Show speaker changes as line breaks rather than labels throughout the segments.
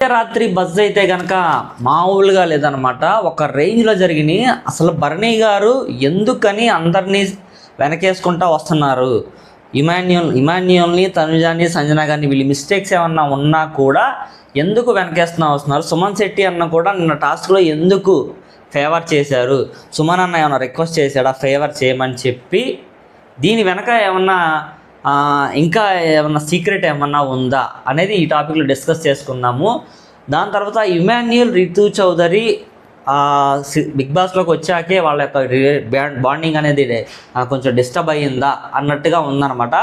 రాత్రి బజ్ అయితే కనుక మామూలుగా లేదనమాట. ఒక రేంజ్లో జరిగినాయి. అసలు భరణి గారు ఎందుకని అందరినీ వెనకేసుకుంటా వస్తున్నారు? ఇమాన్యుల్ని, తనుజాని, సంజన గారిని వీళ్ళు మిస్టేక్స్ ఏమన్నా ఉన్నా కూడా ఎందుకు వెనకేస్తున్నా వస్తున్నారు? సుమన్ శెట్టి అన్న కూడా నిన్న టాస్క్లో ఎందుకు ఫేవర్ చేశారు? సుమన్ అన్న ఏమన్నా రిక్వెస్ట్ చేశాడా ఫేవర్ చేయమని చెప్పి? దీని వెనక ఏమన్నా ఇంకా ఏమన్నా సీక్రెట్ ఏమన్నా ఉందా అనేది ఈ టాపిక్లో డిస్కస్ చేసుకున్నాము. దాని తర్వాత ఇమాన్యుల్, రితు చౌదరి బిగ్ బాస్లోకి వచ్చాకే వాళ్ళ యొక్క బాండింగ్ అనేది కొంచెం డిస్టర్బ్ అయ్యిందా అన్నట్టుగా ఉందన్నమాట.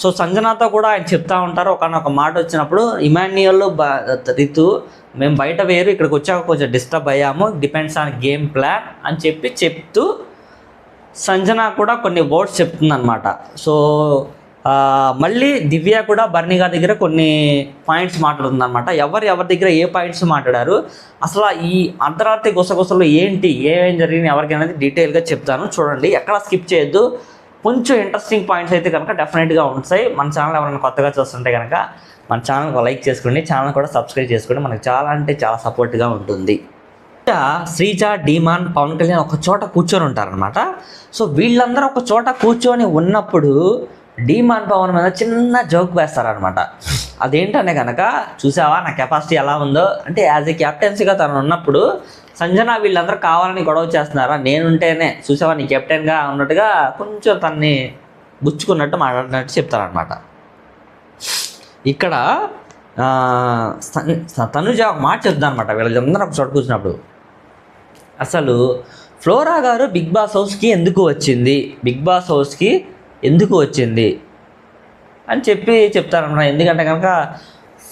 సో సంజనాతో కూడా ఆయన చెప్తా ఉంటారు, ఒక మాట వచ్చినప్పుడు ఇమాన్యుల్, రితు మేము బయట వేరు, ఇక్కడికి వచ్చాక కొంచెం డిస్టర్బ్ అయ్యాము, డిపెండ్స్ ఆన్ గేమ్ ప్లాన్ అని చెప్తూ సంజన కూడా కొన్ని వర్డ్స్ చెప్తుందన్నమాట. సో మళ్ళీ దివ్య కూడా భరణి గారి దగ్గర కొన్ని పాయింట్స్ మాట్లాడుతుందన్నమాట. ఎవరి దగ్గర ఏ పాయింట్స్ మాట్లాడారు, అసలు ఈ అర్ధరాత్రి గుసగుసలు ఏంటి, ఏమేం జరిగింది ఎవరికి అనేది డీటెయిల్గా చెప్తాను, చూడండి, ఎక్కడ స్కిప్ చేయొద్దు. కొంచెం ఇంట్రెస్టింగ్ పాయింట్స్ అయితే కనుక డెఫినెట్గా ఉంటాయి. మన ఛానల్ ఎవరైనా కొత్తగా చూస్తుంటే కనుక మన ఛానల్కి లైక్ చేసుకోండి, ఛానల్ కూడా సబ్స్క్రైబ్ చేసుకోండి, మనకు చాలా అంటే చాలా సపోర్ట్గా ఉంటుంది. శ్రీజ, డీమాన్, పవన్ కళ్యాణ్ ఒక చోట కూర్చొని ఉంటారనమాట. సో వీళ్ళందరూ ఒక చోట కూర్చొని ఉన్నప్పుడు డీమాన్ పవన్ మీద చిన్న జోక్ వేస్తారనమాట. అదేంటనే కనుక, చూసావా నా కెపాసిటీ ఎలా ఉందో అంటే, యాజ్ ఏ కెప్టెన్సీగా తను ఉన్నప్పుడు సంజన వీళ్ళందరూ కావాలని గొడవ చేస్తున్నారా, నేనుంటేనే చూసావా నీ కెప్టెన్గా ఉన్నట్టుగా కొంచెం తన్ని గుచ్చుకున్నట్టు మాట్లాడినట్టు చెప్తారనమాట. ఇక్కడ తనుజ ఒక మాట చెప్తాను అనమాట వీళ్ళందరూ ఒక చోట కూర్చున్నప్పుడు, అసలు ఫ్లోరా గారు బిగ్ బాస్ హౌస్కి ఎందుకు వచ్చింది అని చెప్తారన్నమాట. ఎందుకంటే కనుక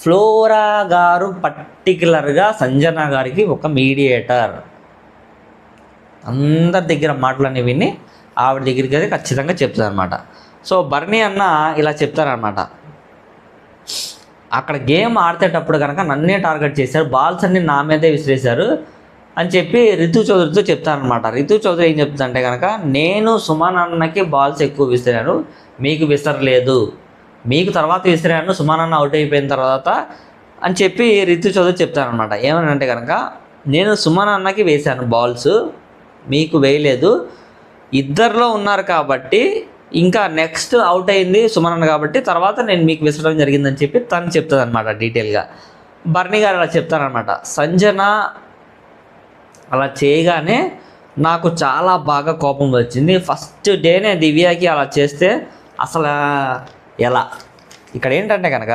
ఫ్లోరా గారు పర్టికులర్గా సంజన గారికి ఒక మీడియేటర్. అందరి దగ్గర మాటలన్నీ విని ఆవిడ దగ్గరికి అయితే ఖచ్చితంగా చెప్తారనమాట. సో భరణి అన్న ఇలా చెప్తారనమాట, అక్కడ గేమ్ ఆడేటప్పుడు కనుక నన్నే టార్గెట్ చేశారు, బాల్స్ అన్ని నా మీదే విసిరేశారు అని చెప్పి రితు చౌదరితో చెప్తారనమాట. రితు చౌదరి ఏం చెప్తుందంటే కనుక, నేను సుమన్ అన్నకి బాల్స్ ఎక్కువ విసిరాను, మీకు విసరలేదు, మీకు తర్వాత విసిరాను సుమన్ అన్న అవుట్ అయిపోయిన తర్వాత అని చెప్పి రితు చౌదరి చెప్తారనమాట. ఏమనంటే కనుక, నేను సుమన్ అన్నకి వేశాను బాల్స్, మీకు వేయలేదు, ఇద్దరిలో ఉన్నారు కాబట్టి ఇంకా నెక్స్ట్ అవుట్ అయింది సుమన్ అన్న కాబట్టి తర్వాత నేను మీకు విసరడం జరిగిందని చెప్పి తను చెప్తుంది అనమాట డీటెయిల్గా. భరణి గారు అలా చెప్తారనమాట. సంజన అలా చేయగానే నాకు చాలా బాగా కోపం వచ్చింది, ఫస్ట్ డేనే దివ్యకి అలా చేస్తే అసలు ఎలా? ఇక్కడ ఏంటంటే కనుక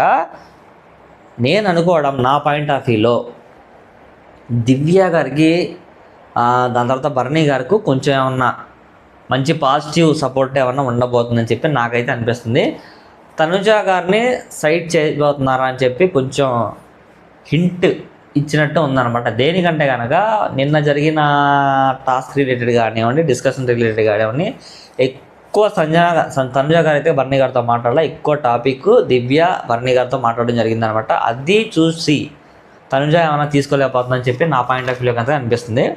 నేను అనుకోవడం, నా పాయింట్ ఆఫ్ వ్యూలో దివ్య గారికి దాని తర్వాత భరణి గారికి కొంచెం ఏమన్నా మంచి పాజిటివ్ సపోర్ట్ ఏమన్నా ఉండబోతుందని చెప్పి నాకైతే అనిపిస్తుంది. తనుజ గారిని సైడ్ చేయబోతున్నారా అని చెప్పి కొంచెం హింట్ ఇచ్చినట్టు ఉందన్నమాట. దేనికంటే కనుక నిన్న జరిగిన టాస్క్ రిలేటెడ్ కానివ్వండి, డిస్కషన్ రిలేటెడ్ కానివ్వండి, ఎక్కువ తనుజ గారు అయితే భరణి గారితో మాట్లాడాలి, ఎక్కువ టాపిక్ దివ్య భరణి గారితో మాట్లాడడం జరిగిందనమాట. అది చూసి తనుజ ఏమైనా తీసుకోలేకపోతుందని చెప్పి నా పాయింట్ ఆఫ్ వ్యూలో కనుక అనిపిస్తుంది.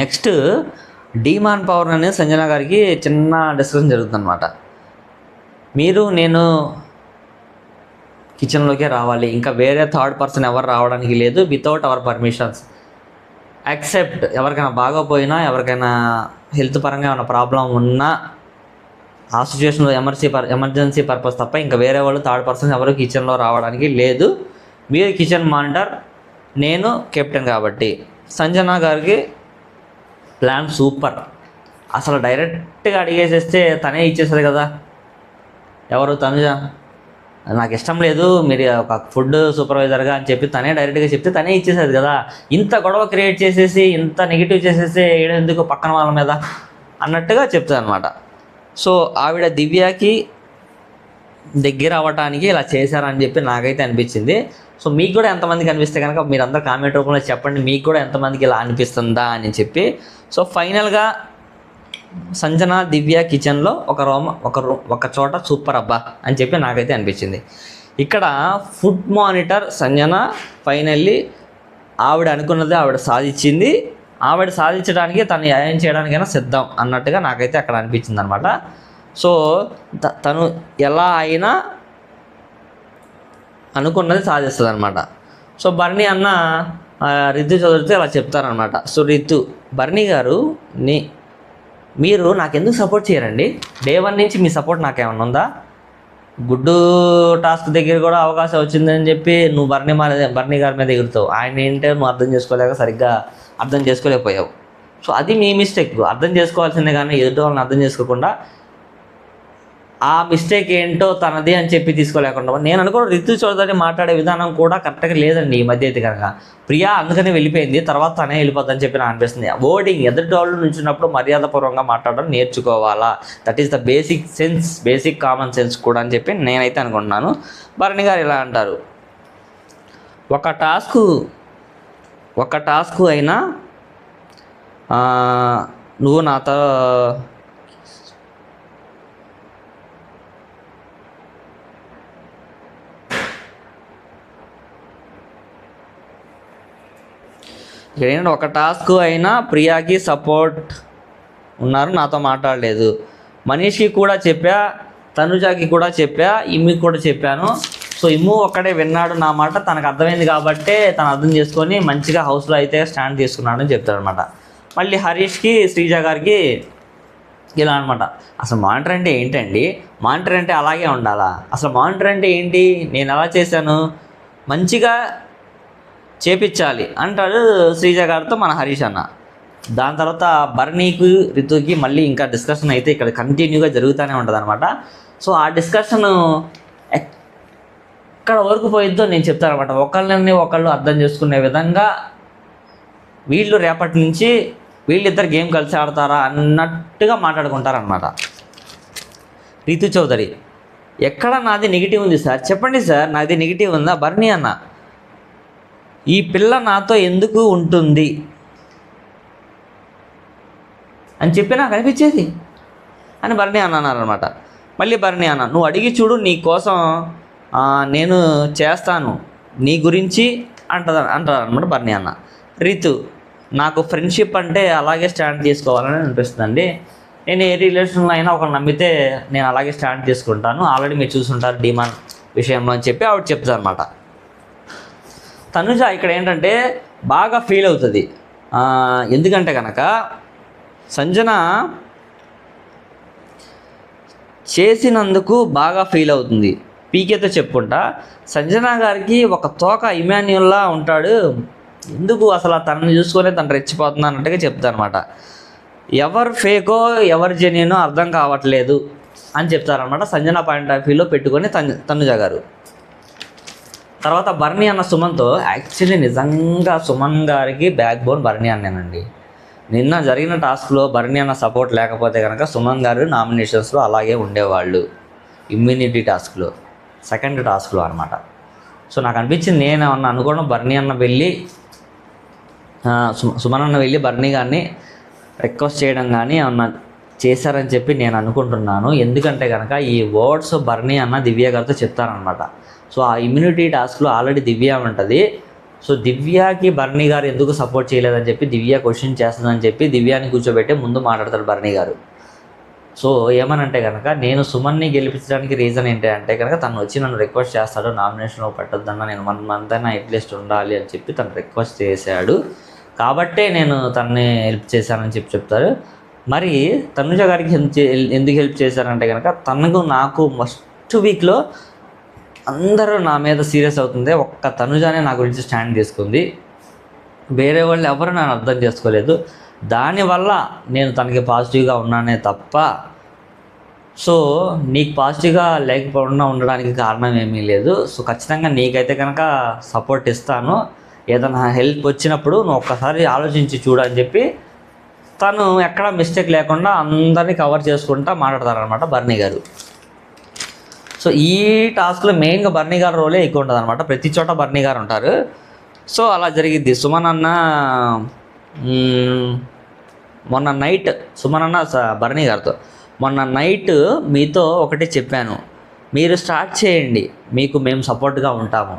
నెక్స్ట్ డీమాన్ పవర్ అనేది సంజన గారికి చిన్న డిస్కషన్ జరుగుతుందన్నమాట. నేను కిచెన్లోకే రావాలి, ఇంకా వేరే థర్డ్ పర్సన్ ఎవరు రావడానికి లేదు, వితౌట్ అవర్ పర్మిషన్స్, యాక్సెప్ట్ ఎవరికైనా బాగోపోయినా, ఎవరికైనా హెల్త్ పరంగా ఏమైనా ప్రాబ్లం ఉన్నా ఆ సిచ్యువేషన్లో ఎమర్జెన్సీ పర్పస్ తప్ప ఇంకా వేరే వాళ్ళు థర్డ్ పర్సన్ ఎవరు కిచెన్లో రావడానికి లేదు, మీరు కిచెన్ మానిటర్, నేను కెప్టెన్ కాబట్టి. సంజన గారికి ప్లాన్ సూపర్, అసలు డైరెక్ట్గా అడిగేసేస్తే తనే ఇచ్చేస్తుంది కదా. ఎవరు? తనుజ. నాకు ఇష్టం లేదు మీరు ఒక ఫుడ్ సూపర్వైజర్గా అని చెప్పి తనే డైరెక్ట్గా చెప్తే తనే ఇచ్చేసేది కదా. ఇంత గొడవ క్రియేట్ చేసేసి, ఇంత నెగిటివ్ చేసేసి ఎందుకు పక్కన వాళ్ళ మీద అన్నట్టుగా చెప్తుంది అనమాట. సో ఆవిడ దివ్యకి దగ్గర అవ్వటానికి ఇలా చేశారని చెప్పి నాకైతే అనిపించింది. సో మీకు కూడా ఎంతమందికి అనిపిస్తే కనుక మీరు అందరూ కామెంట్ రూపంలో చెప్పండి, మీకు కూడా ఎంతమందికి ఇలా అనిపిస్తుందా అని చెప్పి. సో ఫైనల్గా సంజన దివ్య కిచెన్లో ఒక చోట సూపర్ అబ్బా అని చెప్పి నాకైతే అనిపించింది. ఇక్కడ ఫుడ్ మానిటర్ సంజన ఫైనల్లీ ఆవిడ అనుకున్నది ఆవిడ సాధించింది, ఆవిడ సాధించడానికి తను ఏం చేయడానికైనా సిద్ధం అన్నట్టుగా నాకైతే అక్కడ అనిపించింది అనమాట. సో తను ఎలా అయినా అనుకున్నది సాధిస్తుంది అనమాట. సో బర్నీ అన్న రితు చదివితే అలా చెప్తారనమాట. సో రితు, బర్నీ గారు మీరు నాకెందుకు సపోర్ట్ చేయరండి? డే 1 నుంచి మీ సపోర్ట్ నాకేమన్నా ఉందా? గుడ్డు టాస్క్ దగ్గర కూడా అవకాశం వచ్చిందని చెప్పి నువ్వు బర్నీ గారి మీద ఎగురుతావు. ఆయన ఏంటో నువ్వు సరిగ్గా అర్థం చేసుకోలేకపోయావు. సో అది మీ మిస్టేక్. అర్థం చేసుకోవాల్సిందే కానీ ఎదుటి వాళ్ళని అర్థం చేసుకోకుండా ఆ మిస్టేక్ ఏంటో తనది అని చెప్పి తీసుకోలేకుండా, నేను అనుకోవడం రితు చౌదరి మాట్లాడే విధానం కూడా కరెక్ట్గా లేదండి ఈ మధ్య అయితే కనుక. ప్రియా అందుకనే వెళ్ళిపోయింది, తర్వాత తనే వెళ్ళిపోద్దని చెప్పి నాకు అనిపిస్తుంది. ఓడింగ్ ఎదుటి వాళ్ళు నుంచినప్పుడు మర్యాదపూర్వకంగా మాట్లాడడం నేర్చుకోవాలా. That is the basic sense, basic common sense కూడా అని చెప్పి నేనైతే అనుకుంటున్నాను. భరణి గారు ఇలా అంటారు, ఒక టాస్క్ అయినా నువ్వు నాతో ఏంటంటే ఒక టాస్క్ అయినా ప్రియాకి సపోర్ట్ ఉన్నారు, నాతో మాట్లాడలేదు. మనీష్కి కూడా చెప్పా, తనుజాకి కూడా చెప్పా, ఇమ్మికి కూడా చెప్పాను. సో ఇమ్ము ఒక్కడే విన్నాడు నా మాట, తనకు అర్థమైంది కాబట్టే తను అర్థం చేసుకొని మంచిగా హౌస్లో అయితే స్టాండ్ తీసుకున్నాడు అని చెప్తాడు అనమాట. మళ్ళీ హరీష్కి శ్రీజ గారికి ఇలా అనమాట, అసలు మానిటర్ అంటే ఏంటండి? మానిటర్ అంటే అలాగే ఉండాలా? అసలు మానిటర్ అంటే ఏంటి? నేను ఎలా చేశాను? మంచిగా చేపించాలి అంటాడు శ్రీజ గారితో మన హరీష్ అన్న. దాని తర్వాత బర్నీకి రితుకి మళ్ళీ ఇంకా డిస్కషన్ అయితే ఇక్కడ కంటిన్యూగా జరుగుతూనే ఉంటుంది అనమాట. సో ఆ డిస్కషన్ ఎక్కడ వరకు పోయిద్దో నేను చెప్తాను అనమాట. ఒకళ్ళు అర్థం చేసుకునే విధంగా వీళ్ళు రేపటి నుంచి వీళ్ళిద్దరు గేమ్ కలిసి ఆడతారా అన్నట్టుగా మాట్లాడుకుంటారనమాట. రితు చౌదరి, ఎక్కడ నాది నెగిటివ్ ఉంది సార్? చెప్పండి సార్, నాది నెగిటివ్ ఉందా? బర్నీ అన్న, ఈ పిల్ల నాతో ఎందుకు ఉంటుంది అని చెప్పి నాకు అనిపించేది అని బర్నీ అన్న అన్నారనమాట. మళ్ళీ బర్నీ అన్న, నువ్వు అడిగి చూడు, నీ కోసం నేను చేస్తాను, నీ గురించి అంటారనమాట బర్నీ అన్న. రితు, నాకు ఫ్రెండ్షిప్ అంటే అలాగే స్టాండ్ తీసుకోవాలని అనిపిస్తుందండి. నేను ఏ రిలేషన్లో అయినా ఒకరు నమ్మితే నేను అలాగే స్టాండ్ తీసుకుంటాను. ఆల్రెడీ మీరు చూసుంటారు డిమాండ్ విషయంలో అని చెప్పి ఆవిడ చెప్తారు అనమాట. తనుజ ఇక్కడ ఏంటంటే బాగా ఫీల్ అవుతుంది. ఎందుకంటే కనుక సంజన చేసినందుకు బాగా ఫీల్ అవుతుంది. పీకేతో చెప్పుకుంటా, సంజన గారికి ఒక తోక ఇమాన్యుల్లా ఉంటాడు, ఎందుకు అసలు తనని చూసుకొని తను రెచ్చిపోతుంది అన్నట్టుగా చెప్తారనమాట. ఎవరు ఫేకో ఎవరు జెన్యూనో అర్థం కావట్లేదు అని చెప్తారనమాట. సంజన పాయింట్ ఆఫ్ వ్యూలో పెట్టుకొని తనుజ గారు. తర్వాత బర్నీ అన్న సుమన్తో, యాక్చువల్లీ నిజంగా సుమన్ గారికి బ్యాక్ బోన్ బర్నీ అన్నేనండి. నిన్న జరిగిన టాస్క్లో బర్నీ అన్న సపోర్ట్ లేకపోతే కనుక సుమన్ గారు నామినేషన్స్లో అలాగే ఉండేవాళ్ళు. ఇమ్యూనిటీ టాస్క్లో, సెకండ్ టాస్క్లో అనమాట. సో నాకు అనిపించింది, నేను ఏమన్నా అనుకోవడం బర్నీ అన్న వెళ్ళి సుమన్ అన్న వెళ్ళి బర్నీ గారిని రిక్వెస్ట్ చేయడం కానీ ఏమన్నా చేశారని చెప్పి నేను అనుకుంటున్నాను. ఎందుకంటే కనుక ఈ వర్డ్స్ బర్నీ అన్న దివ్య గారితో చెప్తారనమాట. సో ఆ ఇమ్యూనిటీ టాస్క్లో ఆల్రెడీ దివ్య ఉంటుంది. సో దివ్యకి బర్నీ గారు ఎందుకు సపోర్ట్ చేయలేదని చెప్పి దివ్య క్వశ్చన్ చేస్తుందని చెప్పి దివ్యాని కూర్చోబెట్టి ముందు మాట్లాడతాడు బర్నీ గారు. సో ఏమనంటే కనుక, నేను సుమన్ని గెలిపించడానికి రీజన్ ఏంటంటే కనుక తను వచ్చి నన్ను రిక్వెస్ట్ చేస్తాడు, నామినేషన్లో పెట్టొద్దన్న, నేను 1 month అయినా అట్లీస్ట్ ఉండాలి అని చెప్పి తను రిక్వెస్ట్ చేశాడు, కాబట్టే నేను తనని హెల్ప్ చేశానని చెప్పి చెప్తారు. మరి తనుజ గారికి ఎందుకు హెల్ప్ చేశారంటే కనుక, నాకు ఫస్ట్ వీక్లో అందరూ నా మీద సీరియస్ అవుతుంది, ఒక్క తనుజానే నా గురించి స్టాండ్ తీసుకుంది, వేరే వాళ్ళు ఎవరు నన్ను అర్థం చేసుకోలేదు, దానివల్ల నేను తనకి పాజిటివ్గా ఉన్నానే తప్ప, సో నీకు పాజిటివ్గా లేకపోకుండా ఉండడానికి కారణం ఏమీ లేదు. సో ఖచ్చితంగా నీకైతే కనుక సపోర్ట్ ఇస్తాను, ఏదైనా హెల్ప్ వచ్చినప్పుడు నువ్వు ఒక్కసారి ఆలోచించి చూడని చెప్పి తను ఎక్కడ మిస్టేక్ లేకుండా అందరినీ కవర్ చేసుకుంటా మాట్లాడతారనమాట బర్నీ గారు. సో ఈ టాస్క్లో మెయిన్గా బర్నీ గారు రోలే ఎక్కువ ఉంటుంది అనమాట. ప్రతి చోట బర్నీ గారు ఉంటారు. సో అలా జరిగిద్ది. సుమన్ అన్న మొన్న నైట్ బర్నీ గారితో మొన్న నైట్ మీతో ఒకటి చెప్పాను, మీరు స్టార్ట్ చేయండి, మీకు మేము సపోర్ట్గా ఉంటాము,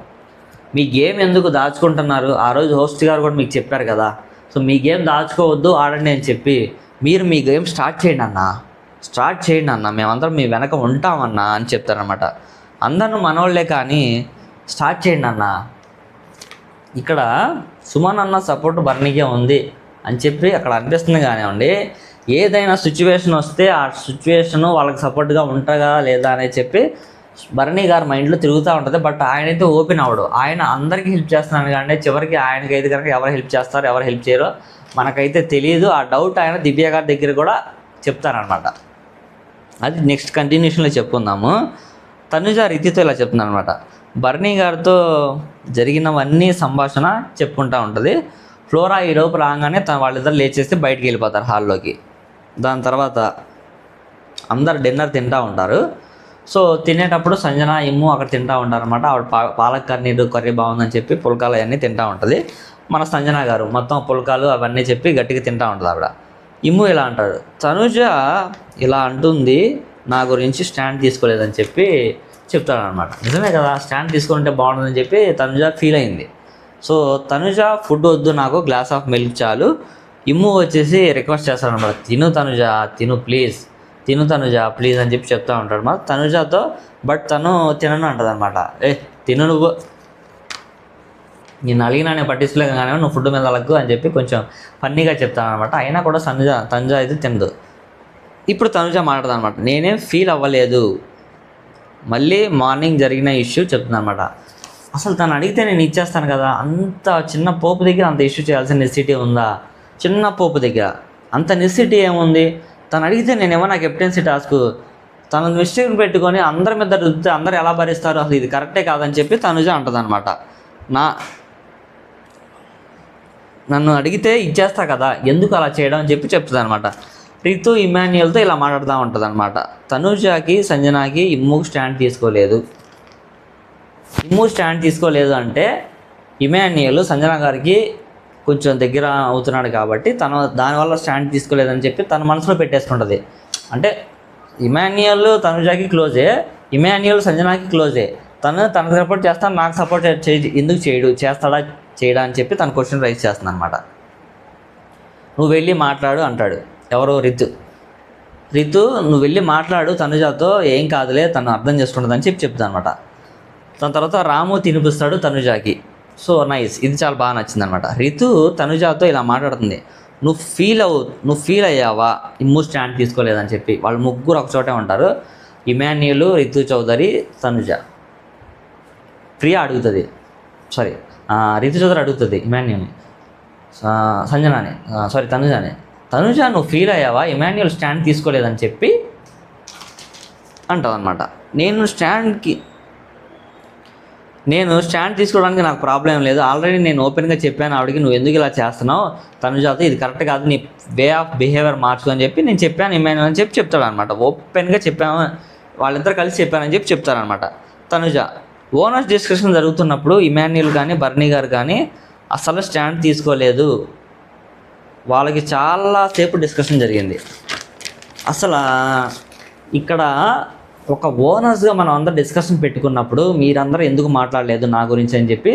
మీ గేమ్ ఎందుకు దాచుకుంటున్నారు, ఆ రోజు హోస్ట్ గారు కూడా మీకు చెప్పారు కదా, సో మీ గేమ్ దాచుకోవద్దు, ఆడండి అని చెప్పి మీరు మీ గేమ్ స్టార్ట్ చేయండి అన్న, మేమందరం మీ వెనక ఉంటామన్నా అని చెప్తారనమాట. అందరూ మనోళ్ళే కానీ స్టార్ట్ చేయండి అన్న ఇక్కడ సుమన్ అన్న సపోర్ట్ బర్నీకే ఉంది అని చెప్పి అక్కడ అనిపిస్తుంది కానివ్వండి. ఏదైనా సిచ్యువేషన్ వస్తే ఆ సిచ్యువేషన్ వాళ్ళకి సపోర్ట్గా ఉంటుందా లేదా అని చెప్పి భరణి గారి మైండ్లో తిరుగుతూ ఉంటుంది. బట్ ఆయనైతే ఓపెన్ అవ్వడు. ఆయన అందరికీ హెల్ప్ చేస్తున్నాను కానీ చివరికి ఆయనకైతే కనుక ఎవరు హెల్ప్ చేస్తారు ఎవరు హెల్ప్ చేయరో మనకైతే తెలియదు. ఆ డౌట్ ఆయన దివ్య గారి దగ్గర కూడా చెప్తారనమాట. అది నెక్స్ట్ కంటిన్యూషన్లో చెప్పుకుందాము. తనుజ రితితో ఇలా చెప్తుంది అనమాట. భరణి గారితో జరిగినవన్నీ సంభాషణ చెప్పుకుంటూ ఉంటుంది. ఫ్లోరా ఈలోపు రాగానే వాళ్ళిద్దరు లేచేస్తే బయటికి వెళ్ళిపోతారు హాల్లోకి. దాని తర్వాత అందరు డిన్నర్ తింటూ ఉంటారు. సో తినేటప్పుడు సంజన ఇమ్ము అక్కడ తింటూ ఉంటారు అనమాట. ఆవిడ పాలక్ కర్రీలు కర్రీ బాగుందని చెప్పి పుల్కాలు అవన్నీ తింటూ ఉంటుంది. మన సంజన గారు మొత్తం పుల్కాలు అవన్నీ చెప్పి గట్టిగా తింటూ ఉంటుంది ఆవిడ. ఇమ్ము ఇలా అంటాడు, తనుజ ఇలా అంటుంది నా గురించి స్టాండ్ తీసుకోలేదని చెప్పి చెప్తాడనమాట. నిజమే కదా, స్టాండ్ తీసుకుంటే బాగుంటుందని చెప్పి తనుజ ఫీల్ అయింది. సో తనుజ ఫుడ్ వద్దు నాకు గ్లాస్ ఆఫ్ మిల్క్ చాలు. ఇమ్ము వచ్చేసి రిక్వెస్ట్ చేస్తాడనమాట, తిను తనుజ తిను ప్లీజ్, తిను తనుజ ప్లీజ్ అని చెప్పి చెప్తూ ఉంటాడు అన్నమాట తనుజతో. బట్ తను తినను అంటుంది అనమాట. తిను నువ్వు, నేను అడిగినా నేను పట్టించలేక కానీ నువ్వు ఫుడ్ మీద అలగ్గు అని చెప్పి కొంచెం ఫన్నీగా చెప్తాను అనమాట. అయినా కూడా తనుజ అయితే తినదు. ఇప్పుడు తనుజ మాట్లాడదు అనమాట, నేనేం ఫీల్ అవ్వలేదు, మళ్ళీ మార్నింగ్ జరిగిన ఇష్యూ చెప్తుంది అనమాట. అసలు తను అడిగితే నేను ఇచ్చేస్తాను కదా, అంత చిన్న పోపు దగ్గర అంత ఇష్యూ చేయాల్సిన నెసిటీ ఉందా? చిన్న పోపు దగ్గర అంత నెసిటీ ఏముంది? తను అడిగితే నేనేమో నా కెప్టెన్సీ టాస్క్ తన మిస్టేక్ పెట్టుకొని అందరి మీద రుద్దితే అందరు ఎలా భరిస్తారు, అసలు ఇది కరెక్టే కాదని చెప్పి తనుజ అంటుంది అనమాట. నన్ను అడిగితే ఇచ్చేస్తా కదా, ఎందుకు అలా చేయడం అని చెప్పి చెప్తుంది అనమాట. రితు ఇమాన్యుయల్తో ఇలా మాట్లాడుతూ ఉంటుంది అనమాట. తనుజకి సంజనాకి ఇమ్ము స్టాండ్ తీసుకోలేదు. ఇమ్ము స్టాండ్ తీసుకోలేదు అంటే ఇమాన్యుయల్ సంజన గారికి కొంచెం దగ్గర అవుతున్నాడు కాబట్టి తను దానివల్ల స్టాండ్ తీసుకోలేదని చెప్పి తన మనసులో పెట్టేసుకుంటుంది. అంటే ఇమాన్యుయల్ తనుజాకి క్లోజే, ఇమాన్యుయల్ సంజనాకి క్లోజే. తనకు సపోర్ట్ చేస్తాను, నాకు సపోర్ట్ ఎందుకు చేయడు, చేస్తాడా చేయడా అని చెప్పి తన క్వశ్చన్ రైజ్ చేస్తుంది అనమాట. నువ్వు వెళ్ళి మాట్లాడు అంటాడు. ఎవరో రితు నువ్వు వెళ్ళి మాట్లాడు తనుజాతో, ఏం కాదులే తను అర్థం చేసుకుంటుందని చెప్పి చెప్తాను అనమాట. దాని తర్వాత రాము తినిపిస్తాడు తనుజాకి. సో నైస్, ఇది చాలా బాగా నచ్చింది అనమాట. రితు తనుజాతో ఇలా మాట్లాడుతుంది, నువ్వు ఫీల్ అయ్యావా ఇమ్ము స్టాండ్ తీసుకోలేదని చెప్పి. వాళ్ళు ముగ్గురు ఒక చోటే ఉంటారు, ఇమాన్యుయల్, రితు చౌదరి, తనుజ. ప్రియా అడుగుతుంది, రితు చౌదరి అడుగుతుంది ఇమాన్యుయల్ని, సంజనాని తనుజ నువ్వు ఫీల్ అయ్యావా ఇమాన్యుయల్ స్టాండ్ తీసుకోలేదని చెప్పి అంటదన్నమాట. నేను స్టాండ్ తీసుకోవడానికి నాకు ప్రాబ్లం లేదు, ఆల్రెడీ నేను ఓపెన్గా చెప్పాను ఆవిడకి, నువ్వు ఎందుకు ఇలా చేస్తున్నావు తనుజాతో, ఇది కరెక్ట్ కాదు, నీ వే ఆఫ్ బిహేవియర్ మార్చుకో అని చెప్పి నేను చెప్పాను ఇమాన్యుయల్ అని చెప్పి చెప్తాడు అనమాట. ఓపెన్గా చెప్పాను, వాళ్ళిద్దరు కలిసి చెప్పానని చెప్పి చెప్తారనమాట. తనుజ ఓనర్స్ డిస్కషన్ జరుగుతున్నప్పుడు ఇమాన్యుయల్ కానీ భరణి గారు కానీ అసలు స్టాండ్ తీసుకోలేదు, వాళ్ళకి చాలాసేపు డిస్కషన్ జరిగింది. అసలు ఇక్కడ ఒక ఓనర్స్గా మనం అందరూ డిస్కషన్ పెట్టుకున్నప్పుడు మీరందరూ ఎందుకు మాట్లాడలేదు నా గురించి అని చెప్పి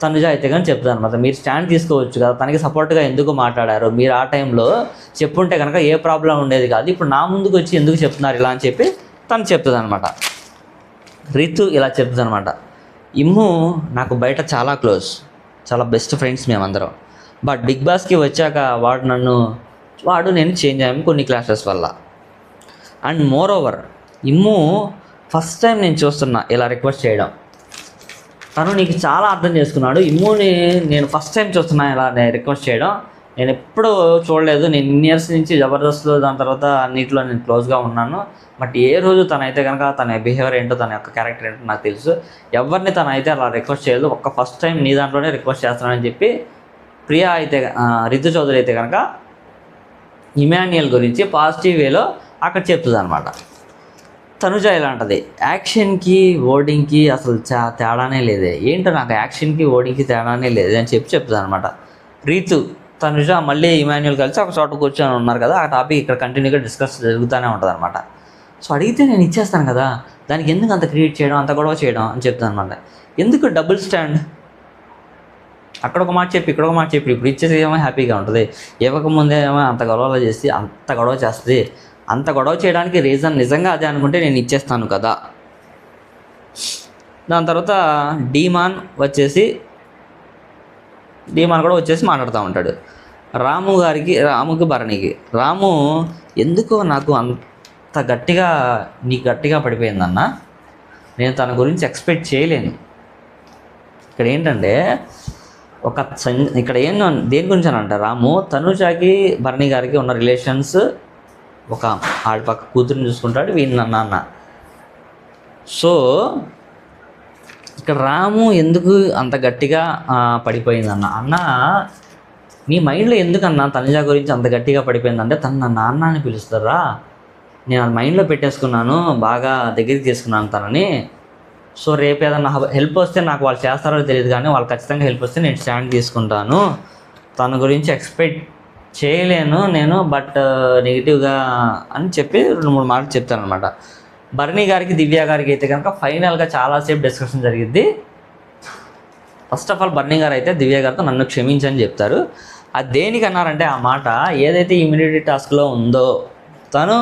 తనుజ అయితే కానీ చెప్తాను అనమాట. మీరు స్టాండ్ తీసుకోవచ్చు కదా, తనకి సపోర్ట్గా ఎందుకు మాట్లాడారు, మీరు ఆ టైంలో చెప్పుంటే కనుక ఏ ప్రాబ్లం ఉండేది కాదు, ఇప్పుడు నా ముందుకు వచ్చి ఎందుకు చెప్తున్నారు ఇలా అని చెప్పి తను చెప్తుంది అనమాట. రితు ఇలా చెప్తుంది అనమాట, ఇమ్ము నాకు బయట చాలా క్లోజ్, చాలా బెస్ట్ ఫ్రెండ్స్ మేమందరం. బట్ బిగ్ బాస్కి వచ్చాక వాడు నేను చేంజ్ అయ్యాము కొన్ని క్లాసెస్ వల్ల. అండ్ మోర్ ఓవర్ ఇమ్ము ఫస్ట్ టైం నేను చూస్తున్నా ఇలా రిక్వెస్ట్ చేయడం, తను నీకు చాలా అర్థం చేసుకున్నాడు. ఇమ్ముని నేను ఫస్ట్ టైం చూస్తున్నా ఇలా రిక్వెస్ట్ చేయడం, నేను ఎప్పుడూ చూడలేదు. నేను ఇన్ని ఇయర్స్ నుంచి జబర్దస్త్లో దాని తర్వాత అన్నింటిలో నేను క్లోజ్గా ఉన్నాను. బట్ ఏ రోజు తనైతే కనుక తన బిహేవియర్ ఏంటో తన యొక్క క్యారెక్టర్ ఏంటో నాకు తెలుసు, ఎవరిని తనైతే అలా రిక్వెస్ట్ చేయలేదు, ఫస్ట్ టైం నీ దాంట్లోనే రిక్వెస్ట్ చేస్తున్నానని చెప్పి ప్రియా అయితే రితు చౌదరి అయితే కనుక ఇమాన్యుయల్ గురించి పాజిటివ్ వేలో అక్కడ చెప్తుంది అనమాట. తనుజ ఇలా అంటది, యాక్షన్కి ఓడింగ్కి అసలు తేడానే లేదే, ఏంటో నాకు యాక్షన్కి ఓడింగ్కి తేడానే లేదే అని చెప్పి చెప్తుంది అనమాట. రీతు తనుజ మళ్ళీ ఇమాన్యుయల్ కలిసి ఒక చోట కూర్చొని ఉన్నారు కదా, ఆ టాపిక్ ఇక్కడ కంటిన్యూగా డిస్కస్ జరుగుతూనే ఉంటుంది అనమాట. సో అడిగితే నేను ఇచ్చేస్తాను కదా, దానికి ఎందుకు అంత క్రియేట్ చేయడం, అంత గొడవ చేయడం అని చెప్తాను అనమాట. ఎందుకు డబుల్ స్టాండ్, అక్కడ ఒక మాట చెప్పి ఇక్కడ ఒక మాట చెప్పి ఇప్పుడు ఇచ్చేసి ఏమో హ్యాపీగా ఉంటుంది, ఇవ్వకముందే ఏమో అంత గొడవలో చేసి అంత గొడవ చేస్తుంది, అంత గొడవ చేయడానికి రీజన్ నిజంగా అదే అనుకుంటే నేను ఇచ్చేస్తాను కదా. దాని తర్వాత డీమాన్ వచ్చేసి ధీమాన్ కూడా వచ్చేసి మాట్లాడుతూ ఉంటాడు రాముకి భరణికి. రాము ఎందుకో నాకు అంత గట్టిగా నీకు గట్టిగా పడిపోయిందన్న, నేను తన గురించి ఎక్స్పెక్ట్ చేయలేను. ఇక్కడ ఏంటంటే ఇక్కడ దేని గురించి అని అంటే రాము తనుజాకి భరణి గారికి ఉన్న రిలేషన్స్, ఒక ఆడి పక్క కూతురుని చూసుకుంటాడు వీళ్ళ నాన్న. సో ఇక్కడ రాము ఎందుకు అంత గట్టిగా పడిపోయిందన్న, అన్న నీ మైండ్లో ఎందుకన్నా తనుజా గురించి అంత గట్టిగా పడిపోయిందంటే తను నా నాన్న అని పిలుస్తారా, నేను అది మైండ్లో పెట్టేసుకున్నాను, బాగా దగ్గరికి తీసుకున్నాను తనని. సో రేపు ఏదన్నా హెల్ప్ వస్తే నాకు వాళ్ళు చేస్తారో తెలియదు కానీ వాళ్ళు ఖచ్చితంగా హెల్ప్ వస్తే నేను స్టాండ్ తీసుకుంటాను, తన గురించి ఎక్స్పెక్ట్ చేయలేను నేను, బట్ నెగిటివ్గా అని చెప్పి 2-3 మాటలు చెప్తాను అనమాట. భరణి గారికి దివ్య గారికి అయితే కనుక ఫైనల్గా చాలాసేపు డిస్కషన్ జరిగిద్ది. First of all Bharani garu అయితే దివ్య గారితో నన్ను క్షమించని చెప్తారు. అది దేనికి అన్నారంటే ఆ మాట ఏదైతే ఇమ్యూనిటీ టాస్క్లో ఉందో తను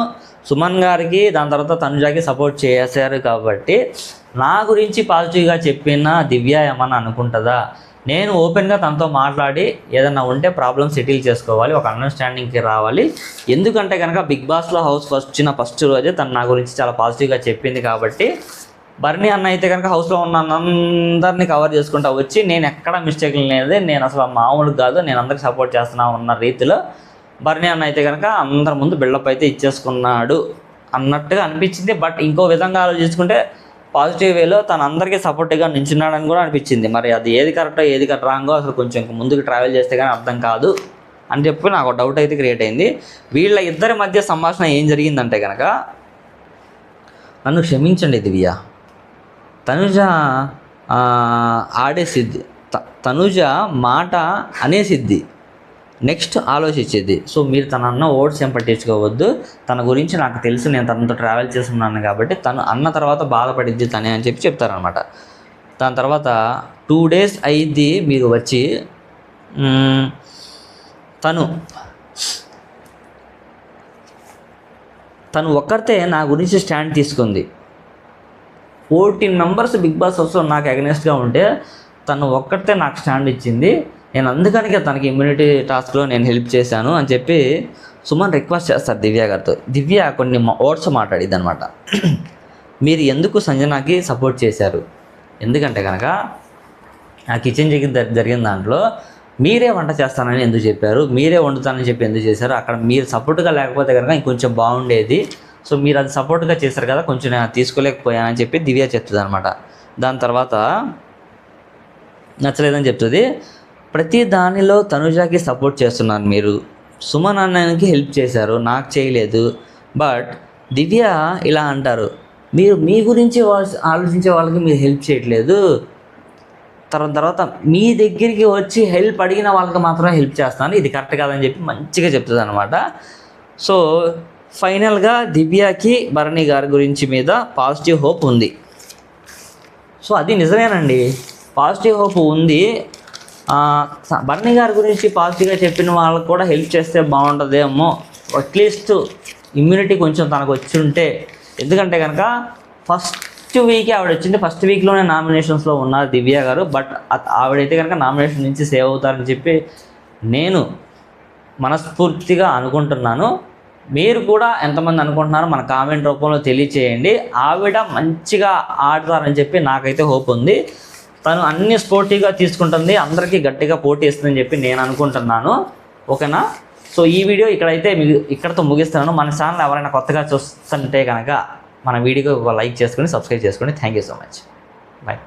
సుమన్ గారికి దాని తర్వాత తనుజాకి సపోర్ట్ చేశారు కాబట్టి నా గురించి పాజిటివ్గా చెప్పిన దివ్య ఏమన్నా అనుకుంటుందా, నేను ఓపెన్గా తనతో మాట్లాడి ఏదన్నా ఉంటే ప్రాబ్లమ్ సెటిల్ చేసుకోవాలి, ఒక అండర్స్టాండింగ్కి రావాలి. ఎందుకంటే కనుక బిగ్ బాస్లో హౌస్ ఫస్ట్ రోజే తను నా గురించి చాలా పాజిటివ్గా చెప్పింది కాబట్టి భరణి అన్న అయితే కనుక హౌస్లో ఉన్న అందరినీ కవర్ చేసుకుంటూ వచ్చి నేను ఎక్కడ మిస్టేక్ లేదు, నేను అసలు మామూలు కాదు, నేను అందరికి సపోర్ట్ చేస్తున్నా ఉన్న రీతిలో భరణి అన్న అయితే కనుక అందరి ముందు బిల్డప్ అయితే ఇచ్చేసుకున్నాడు అన్నట్టుగా అనిపించింది. బట్ ఇంకో విధంగా ఆలోచించుకుంటే పాజిటివ్ వేలో తను అందరికీ సపోర్టివ్గా నించున్నాడని కూడా అనిపించింది. మరి అది ఏది కరెక్టో ఏది రాంగో అసలు కొంచెం ముందుకు ట్రావెల్ చేస్తే కానీ అర్థం కాదు అని చెప్పి నాకు డౌట్ అయితే క్రియేట్ అయింది. వీళ్ళ ఇద్దరి మధ్య సంభాషణ ఏం జరిగిందంటే కనుక, నన్ను క్షమించండి దివ్య, తనుజ ఆడేసిద్ది, తనుజ మాట అనేసిద్ది, నెక్స్ట్ ఆలోచించేది. సో మీరు తన అన్న ఓట్స్ ఏం పట్టించుకోవద్దు, తన గురించి నాకు తెలుసు, నేను తనతో ట్రావెల్ చేస్తున్నాను కాబట్టి తను అన్న తర్వాత బాధపడిద్ది తనే అని చెప్పి చెప్తారనమాట. దాని తర్వాత 2 days అయ్యిద్ది మీరు వచ్చి, తను ఒక్కరితే నా గురించి స్టాండ్ తీసుకుంది. 14 members బిగ్ బాస్ హౌస్లో నాకు అగెనెస్ట్గా ఉంటే తను ఒక్కరితే నాకు స్టాండ్ ఇచ్చింది, నేను అందుకనికే తనకి ఇమ్యూనిటీ టాస్క్లో నేను హెల్ప్ చేశాను అని చెప్పి సుమన్ రిక్వెస్ట్ చేస్తారు దివ్య గారితో. దివ్య కొన్ని వర్డ్స్ మాట్లాడిద్ది అనమాట. మీరు ఎందుకు సంజనాకి సపోర్ట్ చేశారు, ఎందుకంటే కనుక ఆ కిచెన్ జరిగిన దాంట్లో మీరే వంట చేస్తానని ఎందుకు చెప్పారు, మీరే వండుతానని చెప్పి ఎందుకు చేశారు, అక్కడ మీరు సపోర్ట్గా లేకపోతే కనుక ఇంకొంచెం బాగుండేది, సో మీరు అది సపోర్ట్గా చేశారు కదా, కొంచెం నేను తీసుకోలేకపోయానని చెప్పి దివ్య చెప్తుంది అనమాట. దాని తర్వాత నచ్చలేదని చెప్తుంది, ప్రతి దానిలో తనుజాకి సపోర్ట్ చేస్తున్నారు, మీరు సుమన్ అన్నకి హెల్ప్ చేశారు, నాకు చేయలేదు. బట్ దివ్య ఇలా అంటారు, మీరు మీ గురించి ఆలోచించే వాళ్ళకి మీరు హెల్ప్ చేయట్లేదు, తర్వాత మీ దగ్గరికి వచ్చి హెల్ప్ అడిగిన వాళ్ళకి మాత్రమే హెల్ప్ చేస్తాను, ఇది కరెక్ట్ కాదని చెప్పి మంచిగా చెప్తుంది అనమాట. సో ఫైనల్గా దివ్యకి భరణి గారి గురించి మీద పాజిటివ్ హోప్ ఉంది. సో అది నిజమేనండి, పాజిటివ్ హోప్ ఉంది. భరణి గారి గురించి పాజిటివ్గా చెప్పిన వాళ్ళకు కూడా హెల్ప్ చేస్తే బాగుంటుందేమో, అట్లీస్ట్ ఇమ్యూనిటీ కొంచెం తనకు వచ్చి ఉంటే. ఎందుకంటే కనుక ఫస్ట్ వీకే ఆవిడ వచ్చింది, ఫస్ట్ వీక్లోనే నామినేషన్స్లో ఉన్నారు దివ్య గారు. బట్ ఆవిడైతే కనుక నామినేషన్ నుంచి సేవ్ అవుతారని చెప్పి నేను మనస్ఫూర్తిగా అనుకుంటున్నాను. మీరు కూడా ఎంతమంది అనుకుంటున్నారో మన కామెంట్ రూపంలో తెలియచేయండి. ఆవిడ మంచిగా ఆడతారని చెప్పి నాకైతే హోప్ ఉంది. తను అన్ని స్పోర్టివ్గా తీసుకుంటుంది, అందరికీ గట్టిగా పోటీ ఇస్తుందని చెప్పి నేను అనుకుంటున్నాను. ఓకేనా? సో ఈ వీడియో ఇక్కడతో ముగిస్తున్నాను. మన ఛానల్ ఎవరైనా కొత్తగా చూస్తుంటే కనుక మన వీడియోకి ఒక లైక్ చేసుకొని సబ్స్క్రైబ్ చేసుకోండి. Thank you so much. Bye.